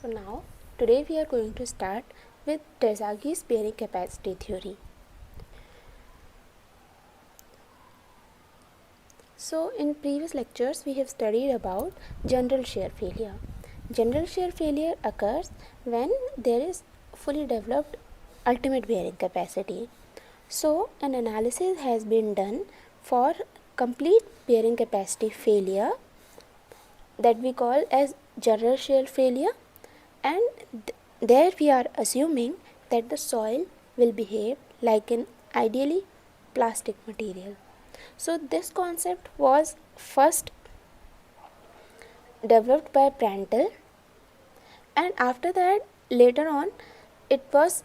So now, today we are going to start with Terzaghis bearing capacity theory. So in previous lectures we have studied about general shear failure. General shear failure occurs when there is fully developed ultimate bearing capacity. So an analysis has been done for complete bearing capacity failure that we call as general shear failure, and there we are assuming that the soil will behave like an ideally plastic material. So this concept was first developed by Prandtl, and after that later on it was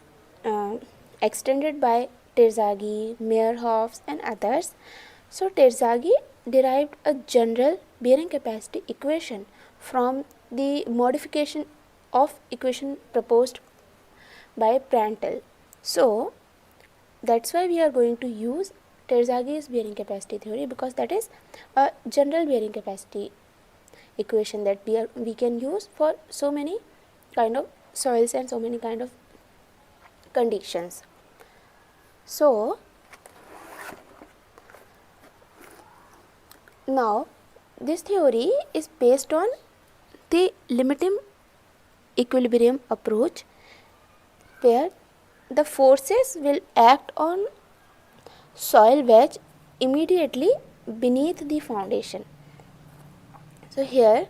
extended by Terzaghi, Meyerhof and others. So Terzaghi derived a general bearing capacity equation from the modification of equation proposed by Prandtl. So that's why we are going to use Terzaghi's bearing capacity theory, because that is a general bearing capacity equation that we can use for so many kind of soils and so many kind of conditions. So now this theory is based on the limiting equilibrium approach, where the forces will act on soil wedge immediately beneath the foundation. So here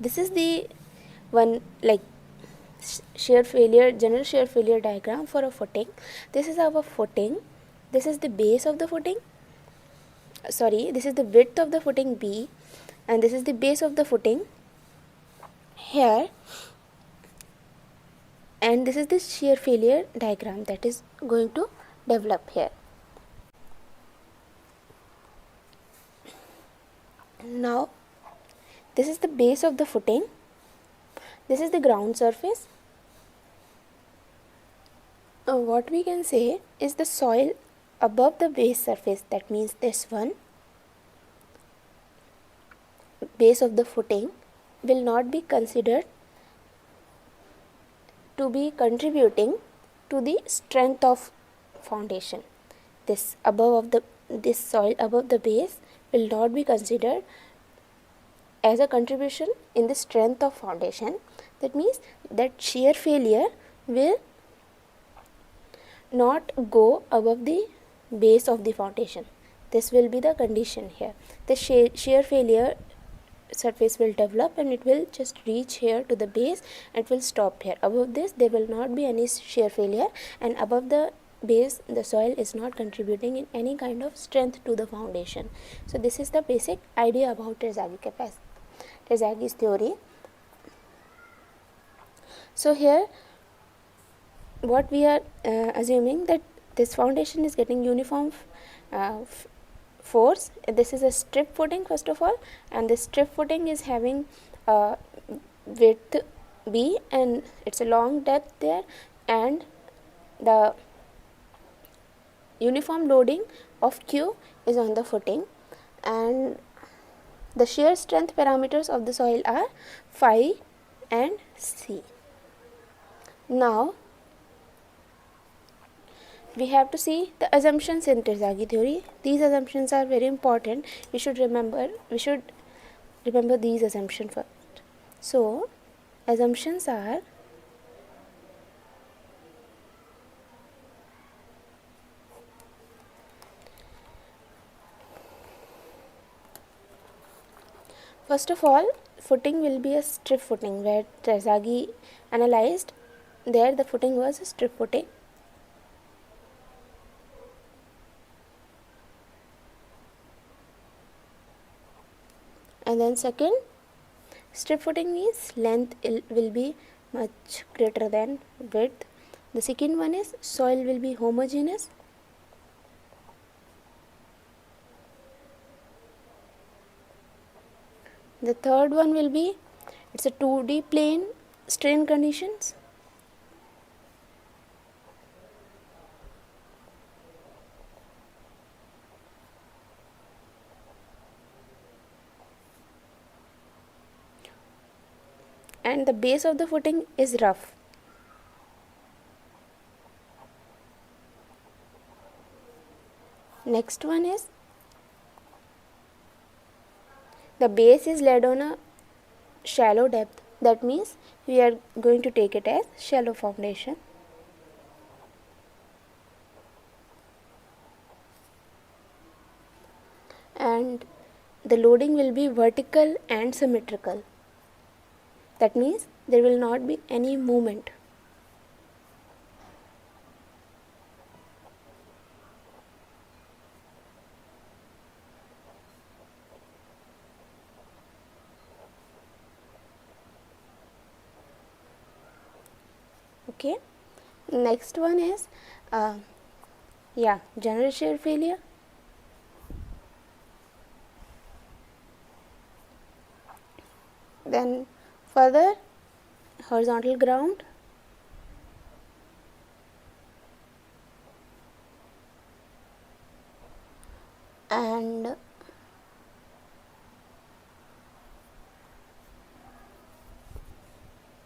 this is the one like shear failure, general shear failure diagram for a footing. This is our footing, this is the base of the footing, this is the width of the footing B, and this is the base of the footing here, and this is the shear failure diagram that is going to develop here. Now this is the base of the footing, this is the ground surface. What we can say is the soil above the base surface, that means this one, base of the footing, will not be considered to be contributing to the strength of foundation. This soil above the base will not be considered as a contribution in the strength of foundation. That means that shear failure will not go above the base of the foundation. This will be the condition here. The shear failure surface will develop and it will just reach here to the base and will stop here. Above this there will not be any shear failure, and above the base the soil is not contributing in any kind of strength to the foundation. So this is the basic idea about Terzaghi's theory. So here what we are assuming that this foundation is getting uniform force. This is a strip footing first of all, and this strip footing is having width B and it's a long depth there, and the uniform loading of Q is on the footing, and the shear strength parameters of the soil are phi and C. Now we have to see the assumptions in Terzaghi theory. These assumptions are very important. We should remember these assumptions first. So assumptions are: first of all, footing will be a strip footing, where Terzaghi analyzed there the footing was a strip footing. And then second, strip footing means length will be much greater than width. The second one is soil will be homogeneous. The third one will be it's a 2D plane strain conditions. and the base of the footing is rough. Next one is the base is laid on a shallow depth. That means we are going to take it as shallow foundation. And the loading will be vertical and symmetrical. That means there will not be any movement. Okay. Next one is general shear failure. Then further, horizontal ground, and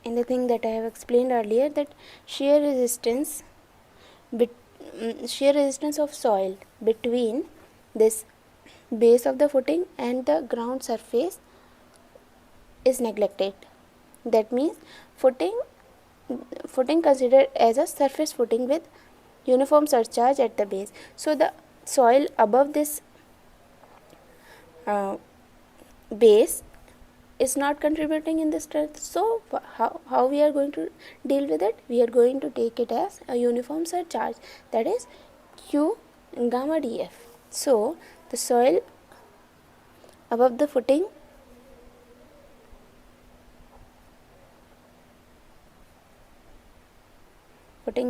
anything that I have explained earlier, that shear resistance of soil between this base of the footing and the ground surface is neglected. That means footing considered as a surface footing with uniform surcharge at the base. So the soil above this base is not contributing in the strength. So how we are going to deal with it? We are going to take it as a uniform surcharge, that is Q gamma dF. So the soil above the footing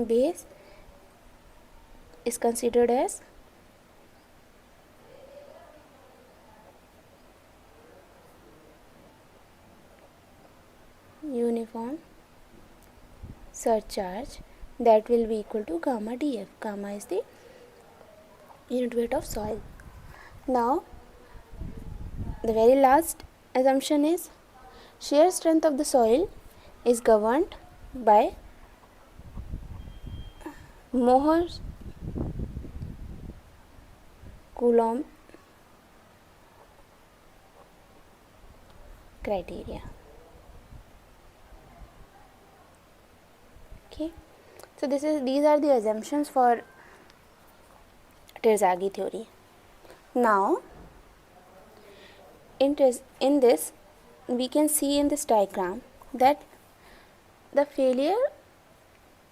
base is considered as uniform surcharge, that will be equal to gamma dF. Gamma is the unit weight of soil. Now the very last assumption is shear strength of the soil is governed by Mohr's Coulomb criteria. Okay, so these are the assumptions for Terzaghi theory. Now in this we can see in this diagram that the failure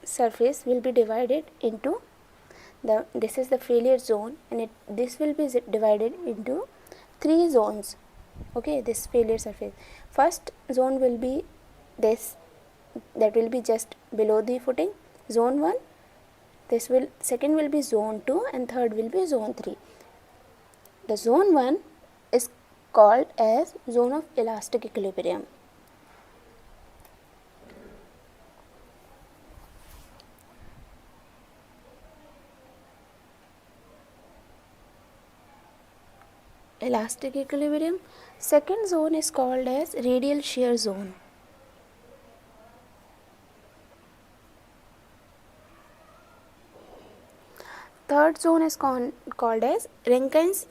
surface will be divided into this is the failure zone, and this will be divided into 3 zones. Okay, this failure surface, first zone will be this, that will be just below the footing, zone 1. Second will be zone 2, and third will be zone 3. The zone 1 is called as zone of elastic equilibrium. Elastic equilibrium. Second zone is called as radial shear zone. Third zone is called as Rankine's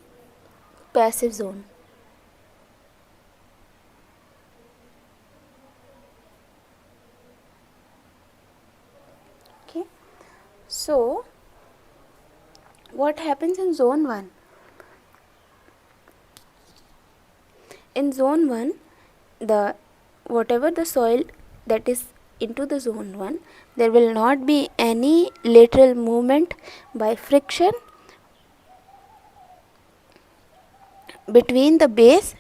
passive zone. Okay, so what happens in zone 1? In zone 1, whatever the soil that is into the zone 1, there will not be any lateral movement by friction between the base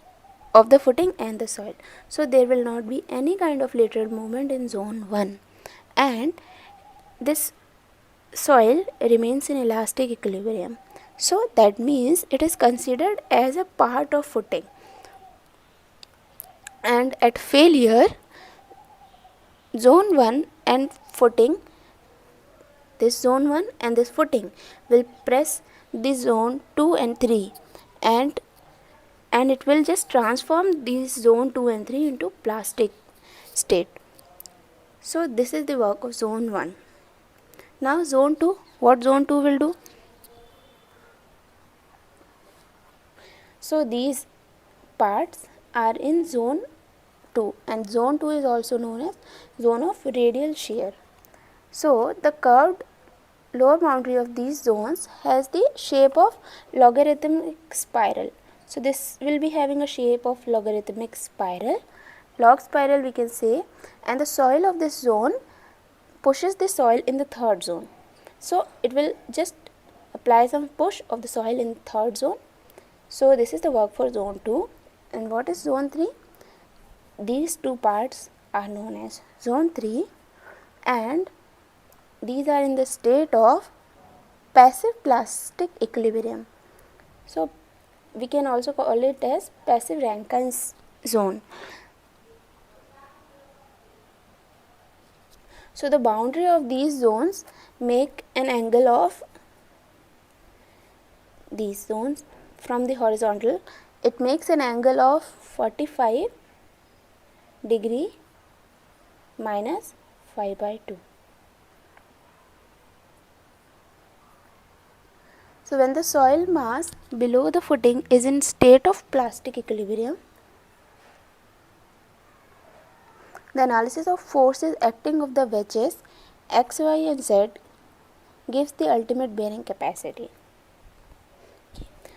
of the footing and the soil. So there will not be any kind of lateral movement in zone 1, and this soil remains in elastic equilibrium. So that means it is considered as a part of footing. And at failure, zone 1 and footing, this zone 1 and this footing will press the zone 2 and 3, and it will just transform these zone 2 and 3 into plastic, state. So this is the work of zone 1. Now zone 2, what zone 2 will do? So these parts are in zone 2, and zone 2 is also known as zone of radial shear. So the curved lower boundary of these zones has the shape of logarithmic spiral. So this will be having a shape of logarithmic spiral, log spiral we can say, and the soil of this zone pushes the soil in the third zone. So it will just apply some push of the soil in third zone. So this is the work for zone 2. And what is zone 3? These two parts are known as zone 3, and these are in the state of passive plastic equilibrium. So we can also call it as passive Rankine's zone. So the boundary of these zones make an angle of these zones from the horizontal. It makes an angle of 45 degree minus 5 by 2. So when the soil mass below the footing is in state of plastic equilibrium, the analysis of forces acting of the wedges x, y and z gives the ultimate bearing capacity.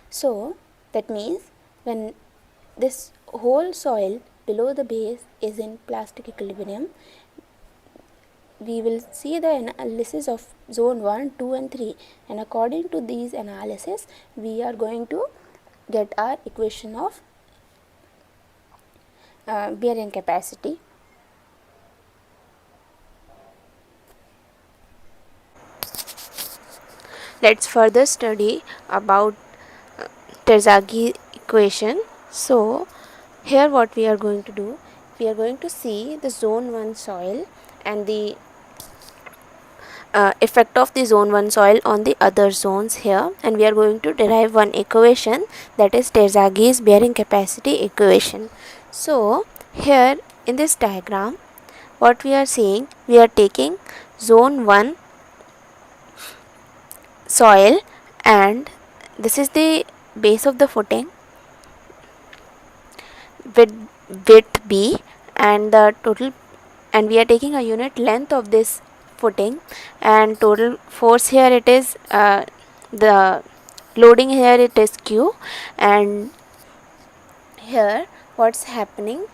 So that means when this whole soil below the base is in plastic equilibrium, we will see the analysis of zone 1, 2 and 3, and according to these analysis we are going to get our equation of bearing capacity. Let's further study about Terzaghi equation. So here what we are going to do, we are going to see the zone 1 soil and the effect of the zone 1 soil on the other zones here, and we are going to derive one equation, that is Terzaghi's bearing capacity equation. So here in this diagram what we are seeing, we are taking zone 1 soil, and this is the base of the footing with width b, and the total, and we are taking a unit length of this footing, and total force here it is the loading here it is q, and here what's happening,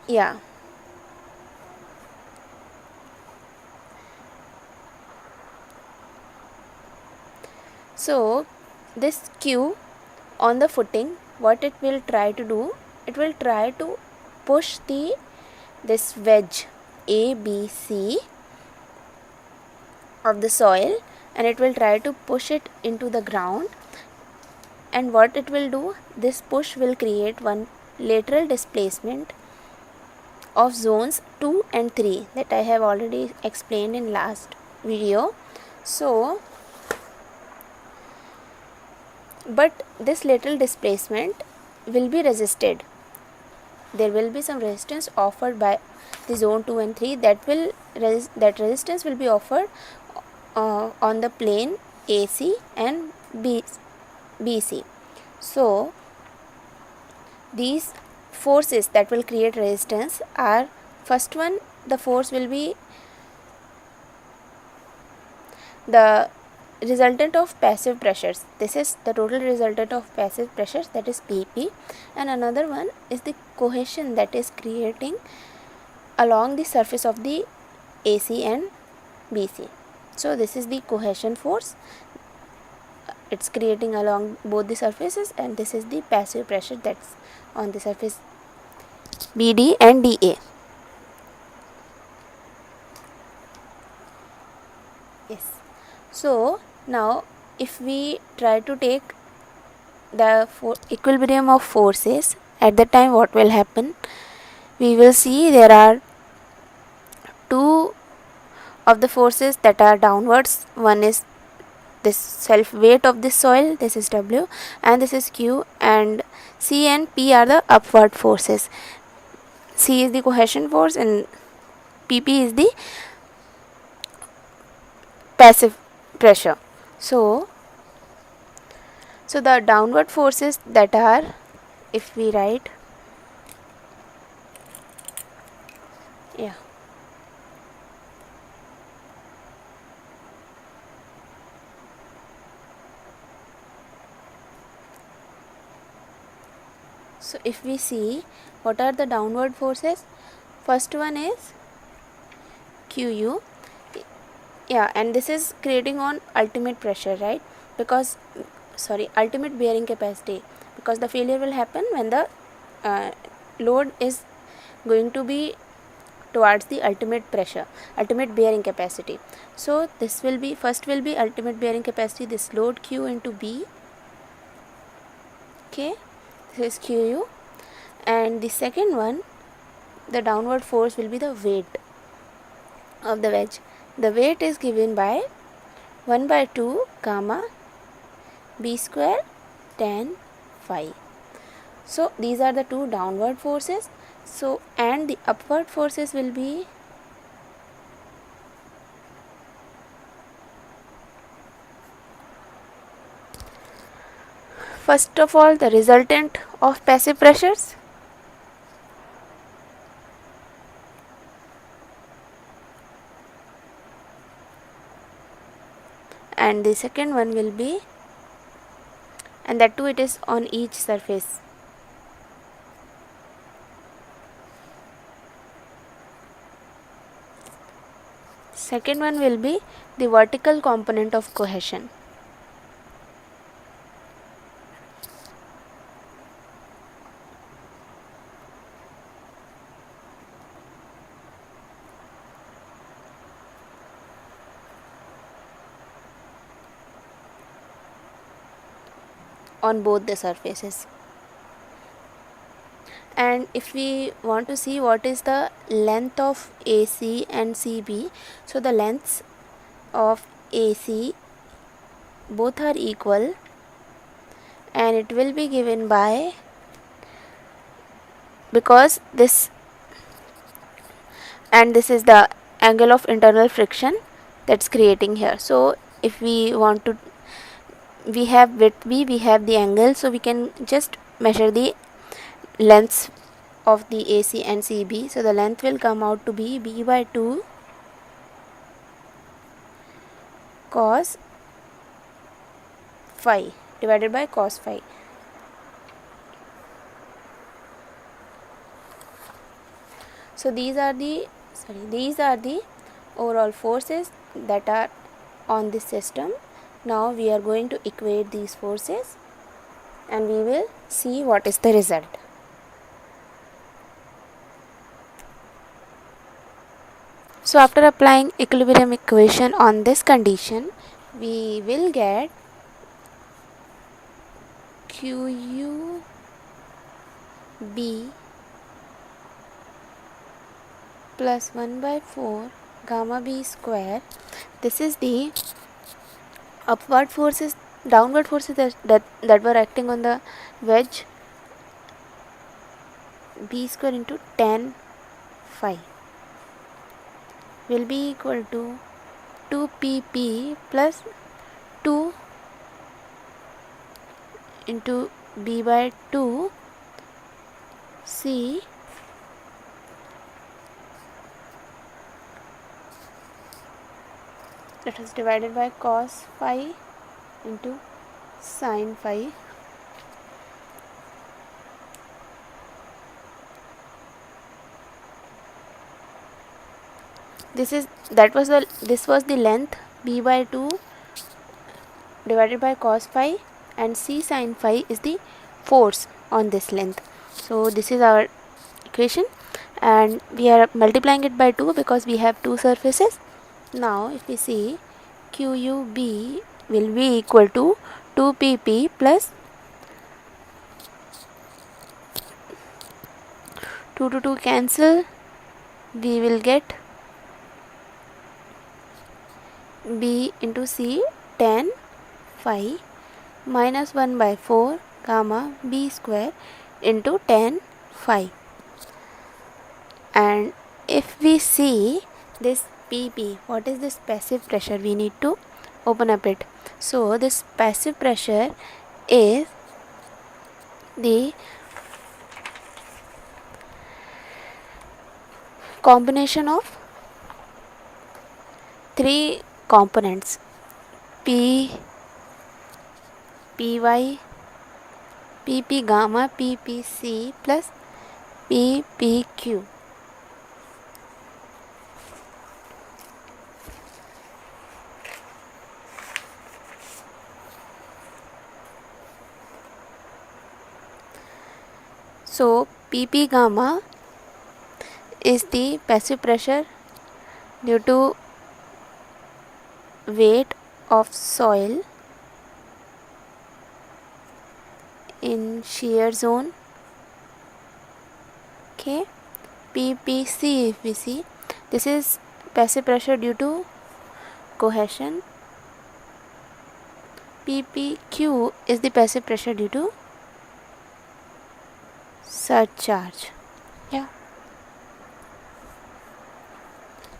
yeah, so this q on the footing, what it will try to do, it will try to push this wedge ABC of the soil, and it will try to push it into the ground, and what it will do, this push will create one lateral displacement of zones 2 and 3 that I have already explained in last video. So but this lateral displacement will be resisted. There will be some resistance offered by the zone 2 and 3 that resistance will be offered on the plane AC and BC. So these forces that will create resistance are, first one, the force will be the resultant of passive pressures. This is the total resultant of passive pressures, that is PP, and another one is the cohesion that is creating along the surface of the AC and BC. So this is the cohesion force, it's creating along both the surfaces, and this is the passive pressure that's on the surface BD and DA. Yes. So now if we try to take the equilibrium of forces, at that time what will happen, we will see there are two of the forces that are downwards. One is this self weight of this soil, this is W, and this is Q, and C and P are the upward forces. C is the cohesion force and PP is the passive pressure. So the downward forces that are, if we write, yeah, so if we see what are the downward forces, first one is QU, yeah, and this is creating on ultimate pressure, right? Because ultimate bearing capacity, because the failure will happen when the load is going to be towards the ultimate pressure, ultimate bearing capacity. So this will be, first will be ultimate bearing capacity, this load Q into B, okay, this is QU, and the second one, the downward force will be the weight of the wedge. The weight is given by 1 by 2 gamma B square tan phi. So these are the two downward forces. So and the upward forces will be first of all the resultant of passive pressures, and the second one will be, and that too it is on each surface. Second one will be the vertical component of cohesion. On both the surfaces. And if we want to see what is the length of AC and CB, so the lengths of AC both are equal, and it will be given by, because this and this is the angle of internal friction that's creating here. So if we want to, we have width B, we have the angle, so we can just measure the lengths of the AC and CB. So the length will come out to be B by 2 cos phi divided by cos phi. So these are the overall forces that are on this system. Now we are going to equate these forces and we will see what is the result. So after applying equilibrium equation on this condition, we will get QU B plus 1 by 4 gamma B square. This is the upward forces, downward forces that were acting on the wedge, B square into tan phi will be equal to 2pp plus 2 into B by 2 C that is divided by cos phi into sin phi. This was the length B by 2 divided by cos phi, and C sin phi is the force on this length. So this is our equation, and we are multiplying it by 2 because we have two surfaces. Now if we see, QUB will be equal to 2pp plus 2 to 2 cancel, we will get B into C tan phi minus 1 by 4 gamma B square into tan phi. And if we see this PP, what is this passive pressure? We need to open up it. So this passive pressure is the combination of three components: P, Py, PP gamma, PPC plus PPQ. So PP gamma is the passive pressure due to weight of soil in shear zone. Okay, PPC, if we see, this is passive pressure due to cohesion. PPQ is the passive pressure due to surcharge. Yeah,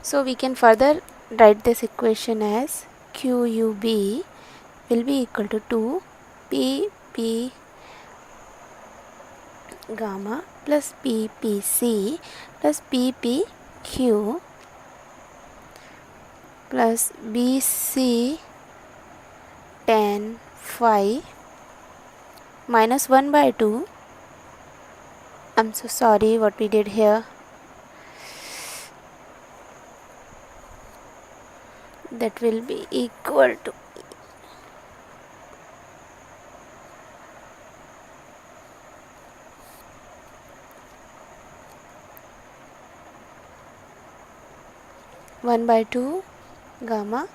so we can further write this equation as QUB will be equal to 2 PP gamma plus PPC plus PPQ plus BC tan phi minus 1 by 2. I'm so sorry what we did here. That will be equal to 1 by 2 gamma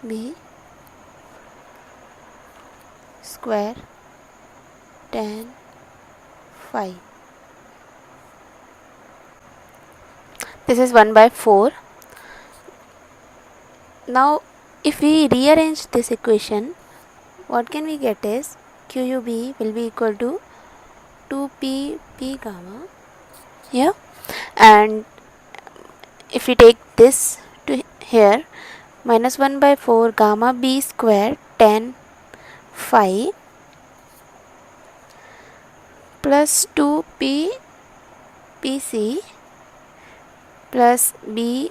B square tan phi. This is 1 by 4. Now if we rearrange this equation, what can we get is QUB will be equal to 2P gamma, yeah, and if we take this to here, minus 1 by 4 gamma B square tan phi plus 2P PC plus B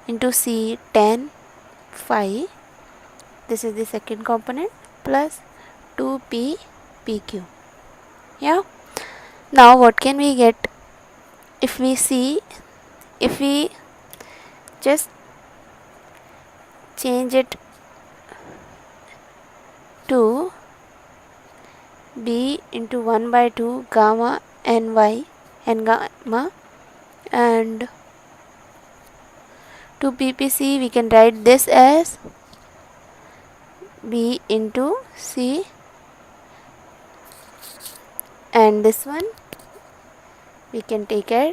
into C tan phi, this is the second component, plus 2P PQ. Yeah, now what can we get? If we see, if we just change it to B into 1 by 2 gamma NY and gamma and 2 PPC, we can write this as B into C, and this one we can take it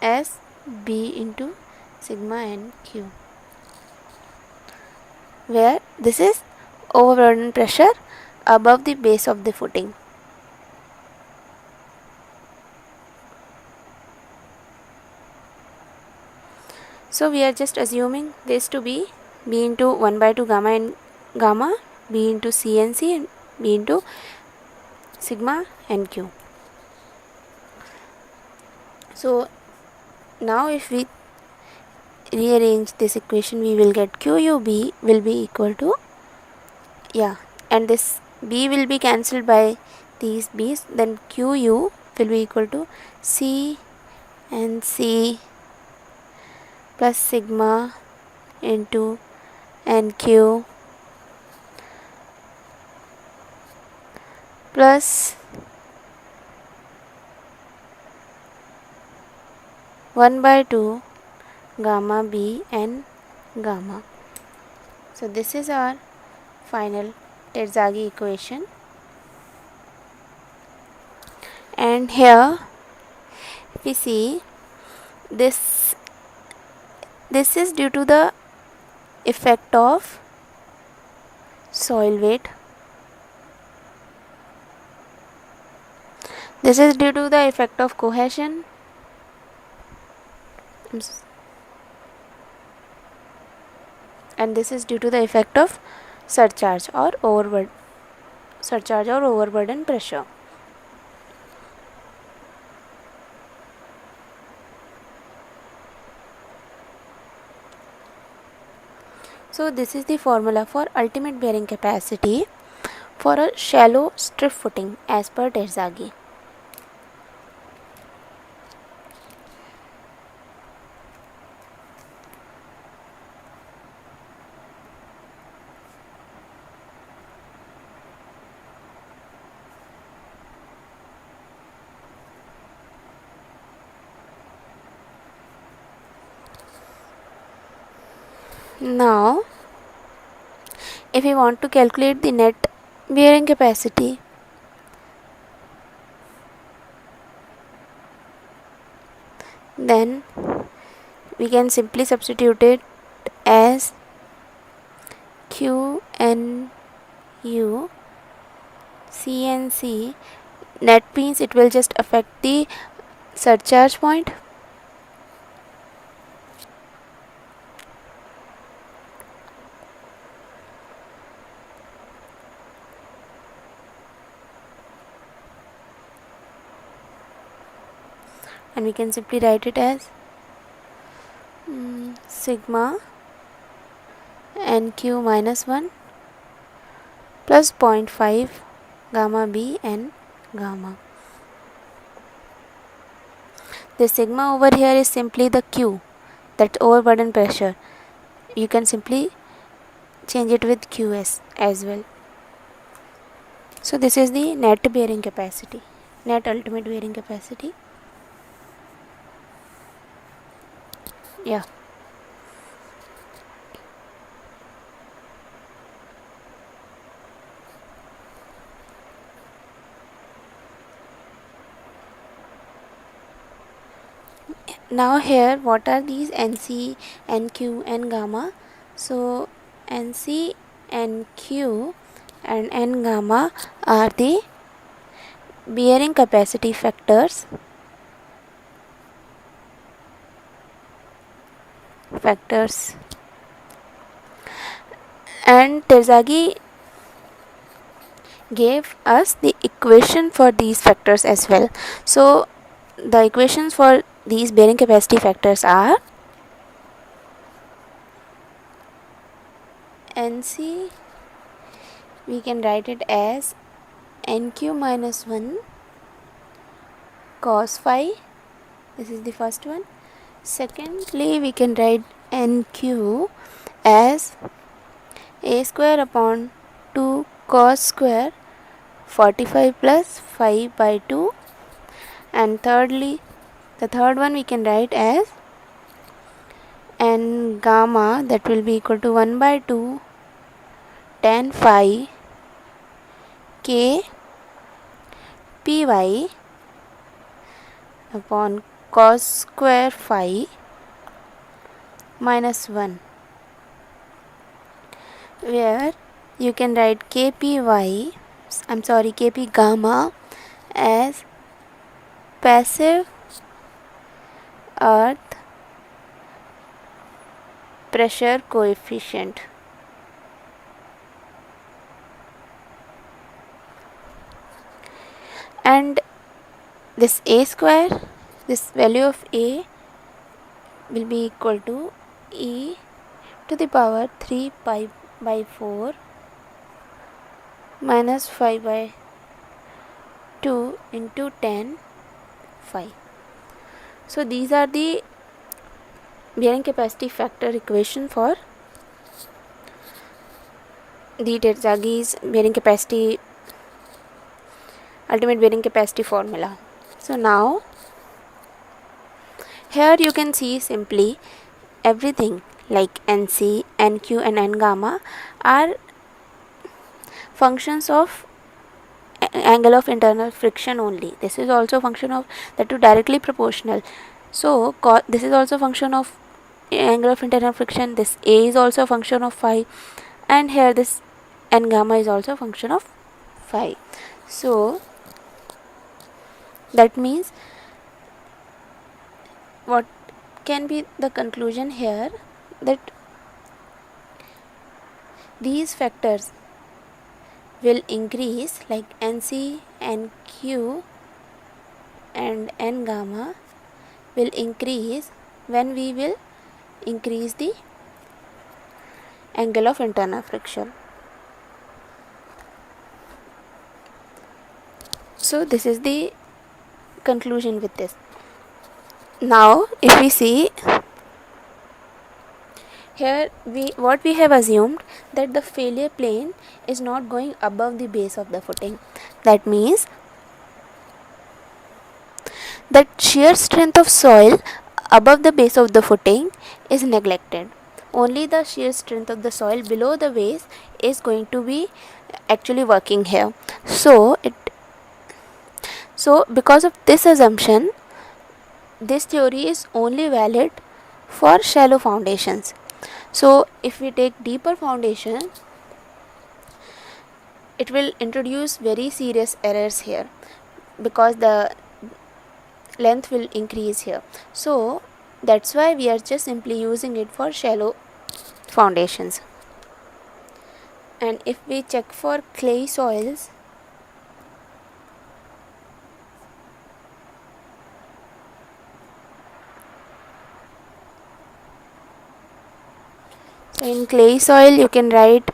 as B into sigma and Q, where this is overburden pressure above the base of the footing. So we are just assuming this to be B into 1 by 2 gamma and gamma, B into C and C, and B into sigma and Q. So now if we rearrange this equation, we will get QUB will be equal to, yeah, and this B will be cancelled by these B's, then QU will be equal to C and C plus sigma into NQ plus 1 by 2 gamma B and gamma. So this is our final Terzaghi equation, and here if we see this is due to the effect of soil weight. This is due to the effect of cohesion. and this is due to the effect of surcharge or overburden pressure. So this is the formula for ultimate bearing capacity for a shallow strip footing as per Terzaghi. Now, if we want to calculate the net bearing capacity, then we can simply substitute it as QNU CNC. Net means it will just affect the surcharge point, and we can simply write it as sigma NQ minus 1 plus 0.5 gamma B and gamma. The sigma over here is simply the Q, that's overburden pressure. You can simply change it with QS as well. So this is the net bearing capacity, net ultimate bearing capacity. Yeah. Now here, what are these NC, NQ and gamma? So NC, NQ and N gamma are the bearing capacity factors and Terzaghi gave us the equation for these factors as well. So the equations for these bearing capacity factors are NC, we can write it as NQ minus 1 cos phi, this is the first one. Secondly, we can write NQ as a square upon 2 cos square 45 plus phi by 2, and thirdly, the third one we can write as N gamma, that will be equal to 1 by 2 tan phi k py upon cos square phi minus 1, where you can write kpy, kp gamma as passive earth pressure coefficient. And this a square, this value of a will be equal to e to the power 3 pi by 4 minus 5 by 2 into 10 phi. So these are the bearing capacity factor equation for the Terzaghi's bearing capacity, ultimate bearing capacity formula. So now here you can see simply everything like NC, NQ and N gamma are functions of angle of internal friction only. This is also a function of that to directly proportional. So this is also a function of angle of internal friction. This A is also a function of phi, and here this N gamma is also a function of phi. So that means what can be the conclusion here that these factors will increase, like NC, NQ and N gamma will increase when we will increase the angle of internal friction. So this is the conclusion with this. Now if we see here, what we have assumed that the failure plane is not going above the base of the footing. That means that shear strength of soil above the base of the footing is neglected. Only the shear strength of the soil below the base is going to be actually working here. So because of this assumption, this theory is only valid for shallow foundations. So if we take deeper foundation, it will introduce very serious errors here because the length will increase here. So that's why we are just simply using it for shallow foundations. And if we check for clay soils, so in clay soil you can write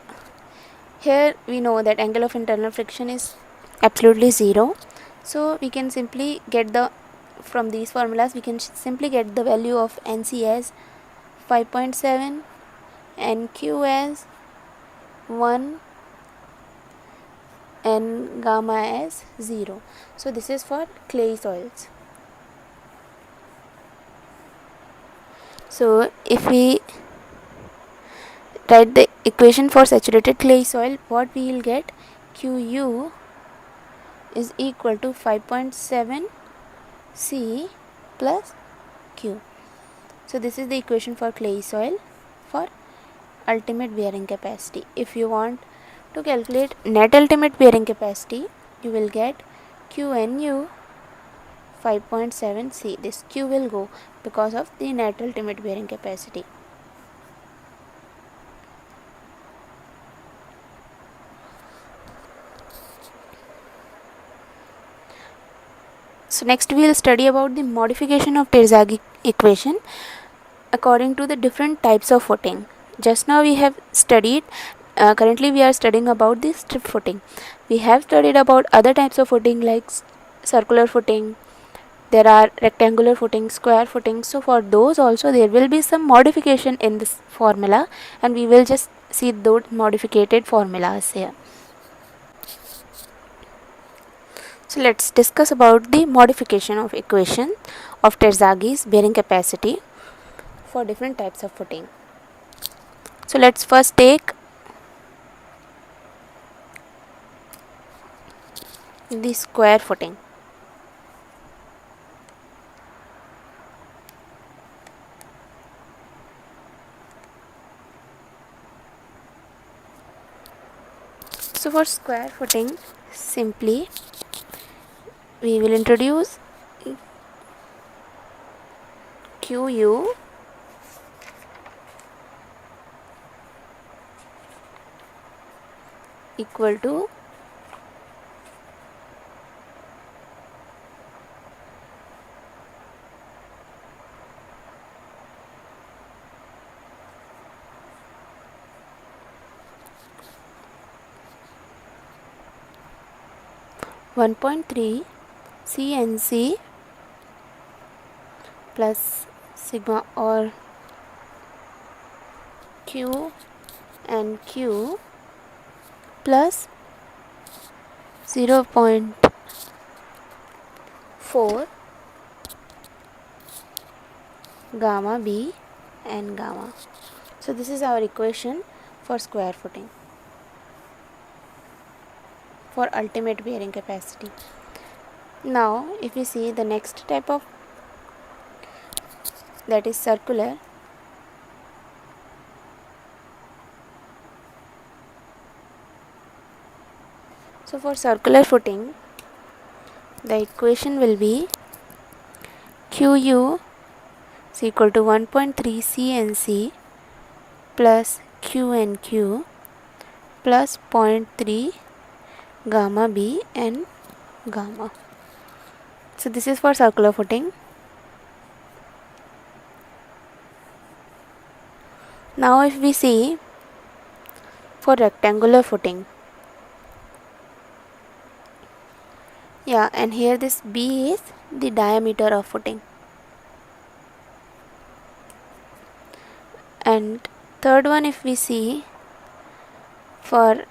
here, we know that angle of internal friction is absolutely 0. So we can simply get from these formulas we can simply get the value of NC as 5.7, NQ as 1, and gamma as 0. So this is for clay soils. So if we write the equation for saturated clay soil, what we will get, QU is equal to 5.7 C plus Q. So this is the equation for clay soil for ultimate bearing capacity. If you want to calculate net ultimate bearing capacity, you will get QNU 5.7 C. This Q will go because of the net ultimate bearing capacity. So next we will study about the modification of Terzaghi equation according to the different types of footing. Just now we have studied, currently we are studying about the strip footing. We have studied about other types of footing like circular footing, there are rectangular footing, square footing. So for those also there will be some modification in this formula, and we will just see those modified formulas here. So let's discuss about the modification of equation of Terzaghi's bearing capacity for different types of footing. So let's first take the square footing. So for square footing, simply we will introduce QU equal to (1.3) CNC plus sigma or Q and Q plus 0.4 gamma B and gamma. So this is our equation for square footing for ultimate bearing capacity. Now if we see the next type of, that is circular. So for circular footing, the equation will be QU is equal to 1.3 CNC plus QNQ plus 0.3 gamma B and gamma. So this is for circular footing. Now if we see for rectangular footing, yeah, and here this B is the diameter of footing. And third one, if we see for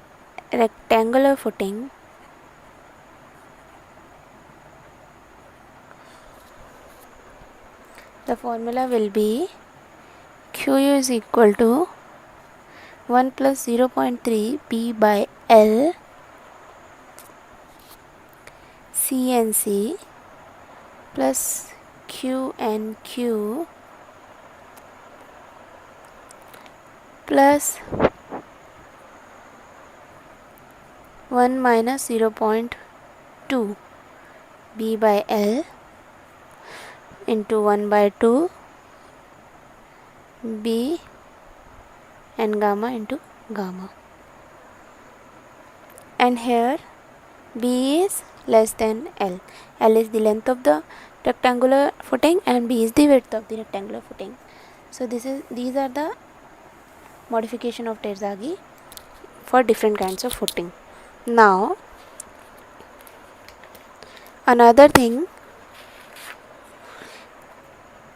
rectangular footing, the formula will be QU is equal to 1 plus 0.3 P by L CNC plus QNQ plus 1 minus 0.2 B by L into 1 by 2 B and gamma into gamma. And here B is less than L. L is the length of the rectangular footing and B is the width of the rectangular footing. So these are the modification of Terzaghi for different kinds of footing. Now another thing,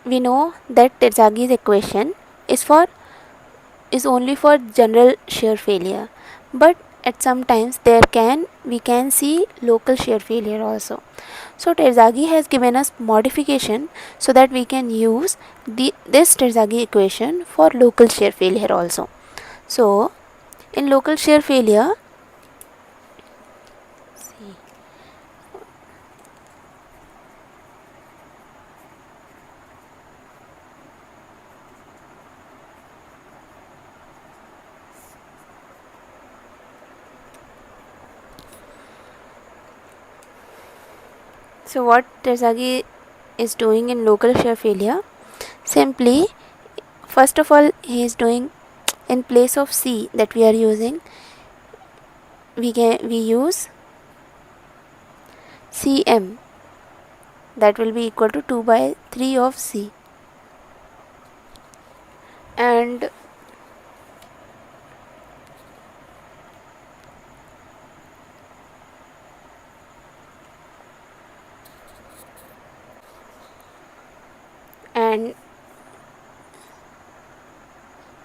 we know that Terzaghi's equation is only for general shear failure, but at some times we can see local shear failure also. So Terzaghi has given us modification so that we can use this Terzaghi equation for local shear failure also. So in local shear failure, so what Terzaghi is doing in local shear failure, simply first of all he is doing, in place of C that we are using, we use Cm, that will be equal to 2 by 3 of C, and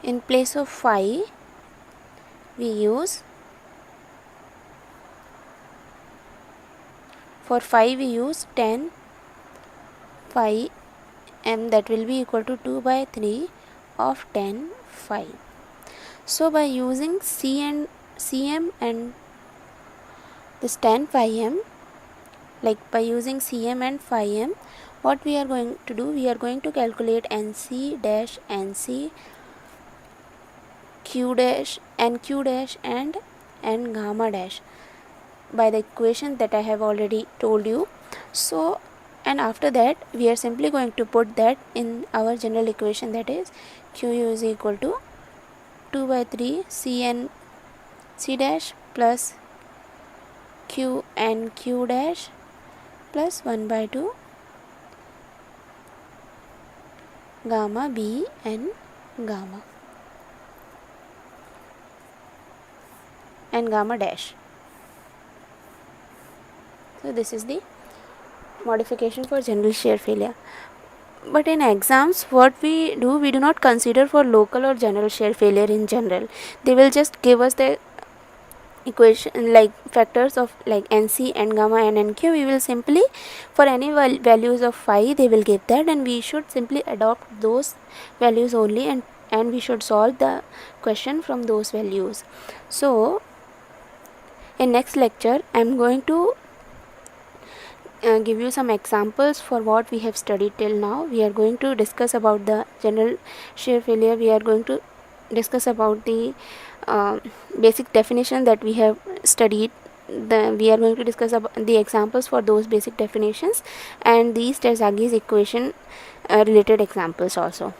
in place of phi we use, for phi we use 10 phi m, that will be equal to 2 by 3 of 10 phi. So by using Cm and this 10 phi m, like by using Cm and phi m, what we are going to do, we are going to calculate NC dash NC, Q dash, NQ dash and N gamma dash by the equation that I have already told you. So and after that we are simply going to put that in our general equation, that is QU is equal to 2 by 3 Cn C dash plus Q N Q dash plus 1 by 2 gamma B and gamma and gamma dash. So this is the modification for general shear failure. But in exams what we do not consider for local or general shear failure in general. They will just give us the equation like factors of like NC and gamma and NQ. We will simply, for any values of phi they will give that, and we should simply adopt those values only, and we should solve the question from those values. So in next lecture I am going to give you some examples for what we have studied till now. We are going to discuss about the general shear failure. We are going to discuss about the basic definition that we have studied we are going to discuss about the examples for those basic definitions and these Terzaghis equation related examples also.